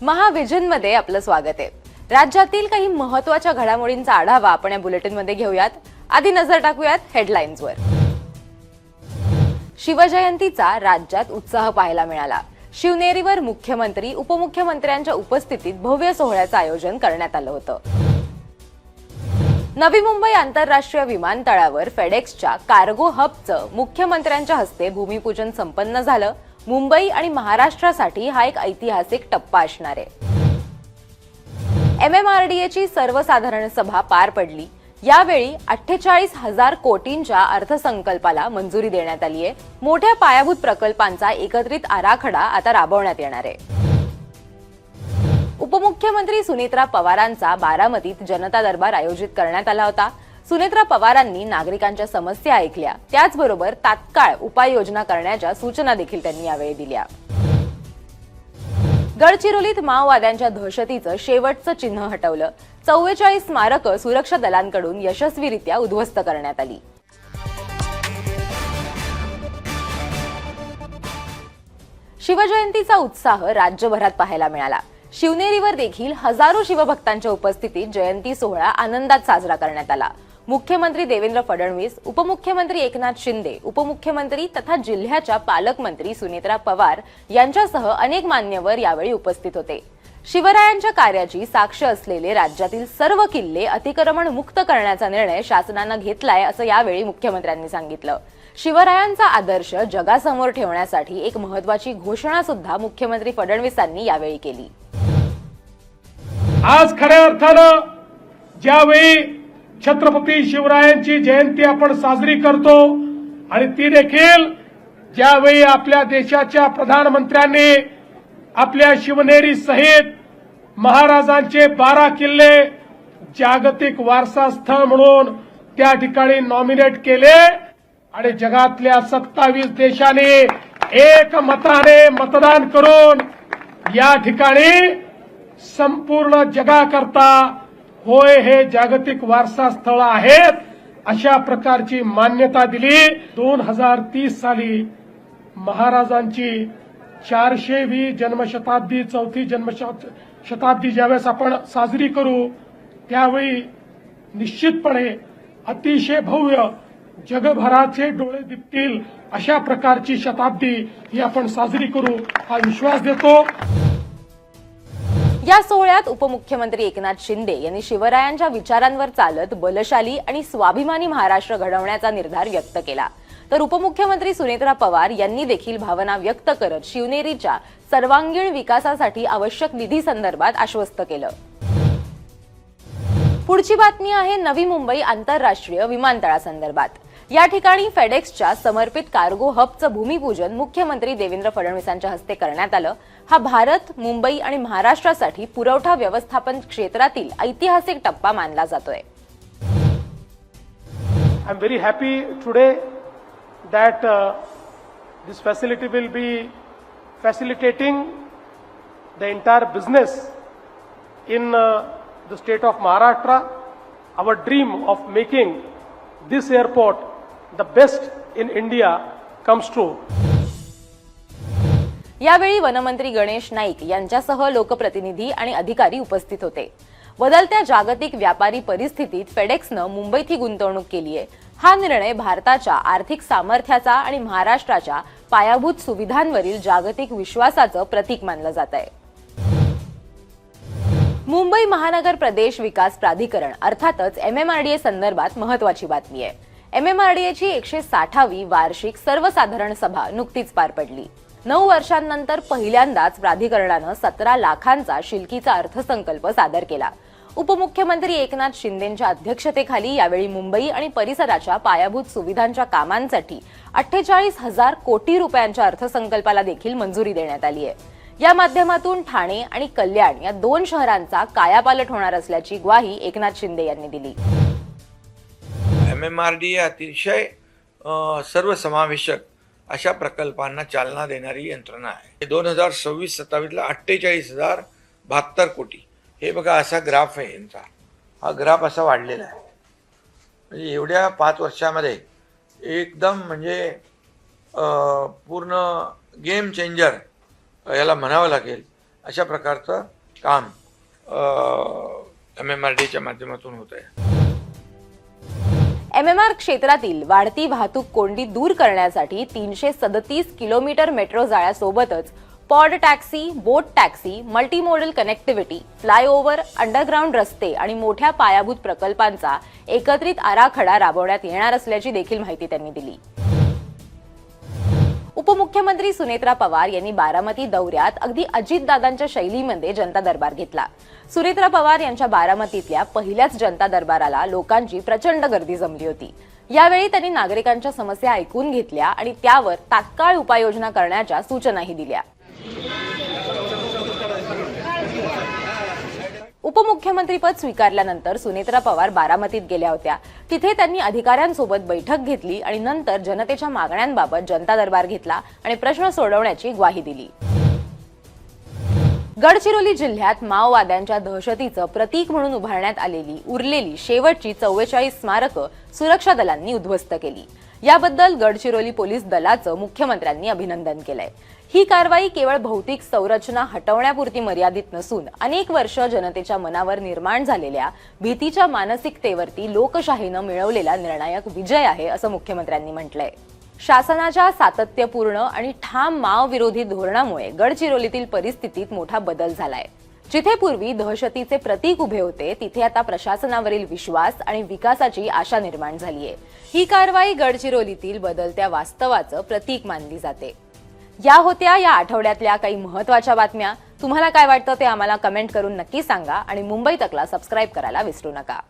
महाविजनमध्ये आपलं स्वागत आहे। राज्यातील काही महत्त्वाच्या घडामोडींचा आढावा आपण या बुलेटिनमध्ये घेऊयात। आधी नजर टाकूयात हेडलाईन्सवर। शिवजयंतीचा राज्यात उत्साह पाहायला मिळाला। शिवनेरीवर मुख्यमंत्री उपमुख्यमंत्र्यांच्या उपस्थितीत भव्य सोहळ्याचं आयोजन करण्यात आलं होतं। नवी मुंबई आंतरराष्ट्रीय विमानतळावर फेडेक्सच्या कार्गो हबचं मुख्यमंत्र्यांच्या हस्ते भूमिपूजन संपन्न झालं। मुंबई आणि महाराष्ट्रासाठी हा एक ऐतिहासिक टप्पा असणार आहे। MMRDAची सर्वसाधारण सभा पार पडली। यावेळी 48,000 कोटींच्या अर्थसंकल्पाला मंजुरी देण्यात आली आहे। मोठ्या पायाभूत प्रकल्पांचा एकत्रित आराखडा आता राबवण्यात येणार आहे। उपमुख्यमंत्री सुनेत्रा पवारांचा बारामतीत जनता दरबार आयोजित करण्यात आला होता। सुनेत्रा पवारांनी नागरिकांच्या समस्या ऐकल्या, त्याचबरोबर तात्काळ उपाययोजना करण्याच्या सूचना देखील त्यांनी यावेळी दिल्या। गडचिरोलीत माओवाद्यांच्या दहशतीचं शेवटचं चिन्ह हटवलं। 44 स्मारकं सुरक्षा दलांकडून यशस्वीरित्या उद्ध्वस्त करण्यात आली। शिवजयंतीचा उत्साह राज्यभरात पाहायला मिळाला। शिवनेरीवर देखील हजारो शिवभक्तांच्या उपस्थितीत जयंती सोहळा आनंदात साजरा करण्यात आला। मुख्यमंत्री देवेंद्र फडणवीस, उपमुख्यमंत्री एकनाथ शिंदे, उपमुख्यमंत्री तथा जिल्ह्याच्या पालकमंत्री सुनेत्रा पवार यांच्यासह अनेक मान्यवर यावेळी उपस्थित होते। शिवरायांच्या कार्याची साक्ष असलेले राज्यातील सर्व किल्ले अतिक्रमण मुक्त करण्याचा निर्णय शासनाने घेतलाय असं यावेळी मुख्यमंत्र्यांनी सांगितलं। शिवरायांचा आदर्श जगासमोर ठेवण्यासाठी एक महत्त्वाची घोषणा सुद्धा मुख्यमंत्री फडणवीसांनी यावेळी केली। आज खऱ्या अर्थानं ज्यावेळी छत्रपती शिवरायांची जयंती आपण साजरी करतो आणि ती देखील ज्यावेळी आपल्या देशाच्या प्रधानमंत्र्यांनी आपल्या शिवनेरी सहित महाराजांचे 12 किल्ले जागतिक वारसा स्थळ म्हणून त्या ठिकाणी नॉमिनेट केले आणि जगातल्या 27 देशांनी एकमताने मतदान करून या ठिकाणी संपूर्ण जगाकरता होय हे जागतिक वारसा स्थळ आहेत अशा प्रकारची मान्यता दिली। 2030 साली महाराजांची 400वी जन्मशताब्दी, 4थी जन्मशताब्दी ज्यावेळेस आपण साजरी करू त्यावेळी निश्चितपणे अतिशय भव्य जगभराचे डोळे दिपतील अशा प्रकारची शताब्दी ही आपण साजरी करू हा विश्वास देतो। या सोहळ्यात उपमुख्यमंत्री एकनाथ शिंदे यांनी शिवरायांच्या विचारांवर चालत बलशाली आणि स्वाभिमानी महाराष्ट्र घडवण्याचा निर्धार व्यक्त केला, तर उपमुख्यमंत्री सुनेत्रा पवार यांनी देखील भावना व्यक्त करत शिवनेरीच्या सर्वांगीण विकासासाठी आवश्यक निधी संदर्भात आश्वस्त केलं। पुढची बातमी आहे नवी मुंबई आंतरराष्ट्रीय विमानतळासंदर्भात। या ठिकाणी फेडेक्सच्या समर्पित कार्गो हबचं भूमिपूजन मुख्यमंत्री देवेंद्र फडणवीसांच्या हस्ते करण्यात आलं। हा भारत, मुंबई आणि महाराष्ट्रासाठी पुरवठा व्यवस्थापन क्षेत्रातील ऐतिहासिक टप्पा मानला जातोय। I am very happy today that this facility will be facilitating the entire business in the state of Maharashtra. Our dream of making this airport the best in India comes true. यावेळी वनमंत्री गणेश नाईक यांच्यासह लोकप्रतिनिधी आणि अधिकारी उपस्थित होते। बदलत्या जागतिक व्यापारी परिस्थितीत फेडेक्सनं मुंबईत ही गुंतवणूक केली आहे। हा निर्णय भारताच्या आर्थिक सामर्थ्याचा आणि महाराष्ट्राच्या पायाभूत सुविधांवरील जागतिक विश्वासाचं प्रतीक मानलं जात आहे। मुंबई महानगर प्रदेश विकास प्राधिकरण अर्थातच MMRDA संदर्भात महत्त्वाची बातमी आहे। MMRDAची 160वी वार्षिक सर्वसाधारण सभा नुकतीच पार पडली। 9 वर्षांनंतर पहिल्यांदाच प्राधिकरणानं 17 लाखांचा शिल्कीचा अर्थसंकल्प सादर केला। उपमुख्यमंत्री एकनाथ शिंदेंच्या अध्यक्षतेखाली यावेळी मुंबई आणि परिसराच्या पायाभूत सुविधांच्या कामांसाठी 48,000 कोटी रुपयांच्या अर्थसंकल्पाला देखील मंजुरी देण्यात आली आहे। या माध्यमातून ठाणे आणि कल्याण या 2 शहरांचा कायापालट होणार असल्याची ग्वाही एकनाथ शिंदे यांनी दिली। MMRDA अतिशय सर्वसमावेशक अशा प्रकल्पांना चालना देणारी यंत्रणा आहे। 2026-27ला 48,072 कोटी हे बघा असा ग्राफ आहे यांचा। हा ग्राफ असा वाढलेला आहे, म्हणजे एवढ्या 5 वर्षामध्ये एकदम म्हणजे पूर्ण गेम चेंजर याला म्हणावं लागेल अशा प्रकारचं काम MMRDAच्या माध्यमातून होत आहे. MMR क्षेत्रातील वाढती वाहतूक कोंडी दूर करण्यासाठी 337 किलोमीटर मेट्रो जाळ्यासोबतच pod taxi, boat taxi, multimodal connectivity, flyover, underground रस्ते आणि मोठ्या पायाभूत प्रकल्पांचा एकत्रित आराखडा राबवण्यात येणार असल्याची देखील माहिती त्यांनी दिली. उपमुख्यमंत्री सुनेत्रा पवार यांनी बारामती दौऱ्यात अगदी अजितदादांच्या शैलीमध्ये जनता दरबार घेतला. सुनेत्रा पवार यांच्या बारामतीतल्या पहिल्याच जनता दरबाराला लोकांची प्रचंड गर्दी जमली होती. यावेळी त्यांनी नागरिकांच्या समस्या ऐकून घेतल्या आणि त्यावर तात्काळ उपाययोजना करण्याच्या सूचनाही दिल्या. उपमुख्यमंत्रीपद स्वीकारल्यानंतर सुनेत्रा पवार बारामतीत गेल्या होत्या. तिथे त्यांनी अधिकाऱ्यांसोबत बैठक घेतली आणि नंतर जनतेच्या मागण्यांबाबत जनता दरबार घेतला आणि प्रश्न सोडवण्याची ग्वाही दिली. गडचिरोली जिल्ह्यात माओवाद्यांच्या दहशतीचं प्रतीक म्हणून उभारण्यात आलेली उरलेली शेवटची 44 स्मारकं सुरक्षा दलांनी उद्ध्वस्त केली. याबद्दल गडचिरोली पोलीस दलाचं मुख्यमंत्र्यांनी अभिनंदन केलंय. ही कारवाई केवळ भौतिक संरचना हटवण्यापुरती मर्यादित नसून अनेक वर्ष जनतेच्या मनावर निर्माण झालेल्या भीतीच्या मानसिकतेवरती लोकशाहीनं मिळवलेला निर्णायक विजय आहे, असं मुख्यमंत्र्यांनी म्हटलंय. शासनाच्या सातत्यपूर्ण आणि ठाम माओविरोधी धोरणामुळे गडचिरोलीतील परिस्थितीत मोठा बदल झालाय. जिथे पूर्वी दहशतीचे प्रतीक उभे होते तिथे आता प्रशासनावरील विश्वास आणि विकासाची आशा निर्माण झालीय. ही कारवाई गडचिरोलीतील बदलत्या वास्तवाचं प्रतीक मानली जाते. या होत्या या आठवड्यातल्या काही महत्त्वाच्या बातम्या. तुम्हाला काय वाटतं ते आम्हाला कमेंट करून नक्की सांगा आणि मुंबई तकला सबस्क्राईब करायला विसरू नका.